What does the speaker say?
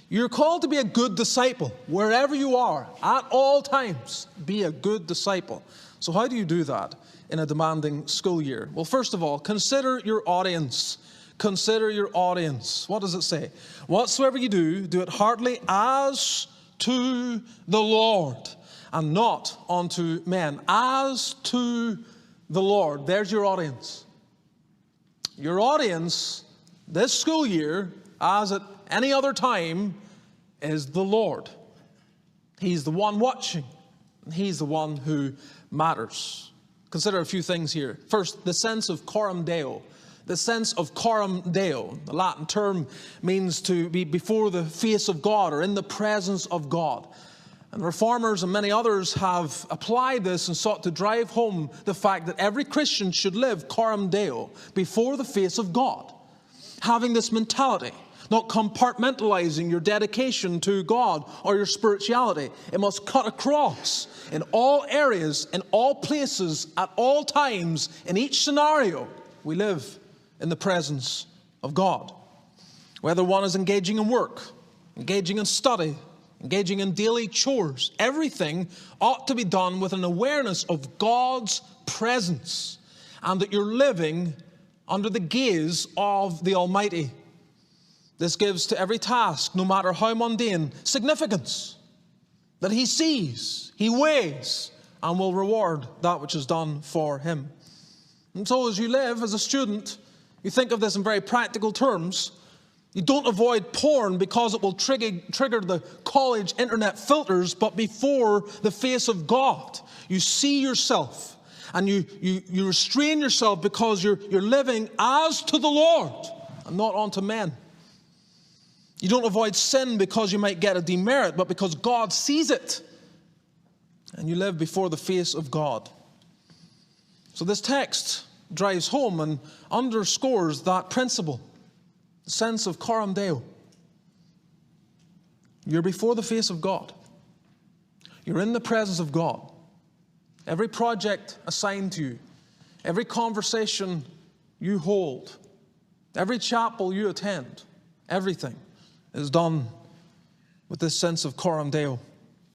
You're called to be a good disciple wherever you are, at all times. Be a good disciple. So how do you do that in a demanding school year? Well, first of all, consider your audience. Consider your audience. What does it say? Whatsoever you do, do it heartily as to the Lord and not unto men. As to the Lord. There's your audience. Your audience this school year, as at any other time, is the Lord. He's the one watching. And He's the one who matters. Consider a few things here. First, the sense of CORAM DEO. The sense of CORAM DEO. The Latin term means to be before the face of God or in the presence of God. And reformers and many others have applied this and sought to drive home the fact that every Christian should live CORAM DEO, before the face of God. Having this mentality, not compartmentalizing your dedication to God or your spirituality. It must cut across in all areas, in all places, at all times, in each scenario. We live in the presence of God. Whether one is engaging in work, engaging in study, engaging in daily chores, everything ought to be done with an awareness of God's presence and that you're living under the gaze of the Almighty. This gives to every task, no matter how mundane, significance. That He sees, He weighs, and will reward that which is done for Him. And so as you live as a student, you think of this in very practical terms. You don't avoid porn because it will trigger the college internet filters, but before the face of God. You see yourself. And you restrain yourself because you're living as to the Lord and not unto men. You don't avoid sin because you might get a demerit, but because God sees it. And you live before the face of God. So this text drives home and underscores that principle. The sense of CORAM DEO. You're before the face of God. You're in the presence of God. Every project assigned to you, every conversation you hold, every chapel you attend, everything is done with this sense of CORAM DEO.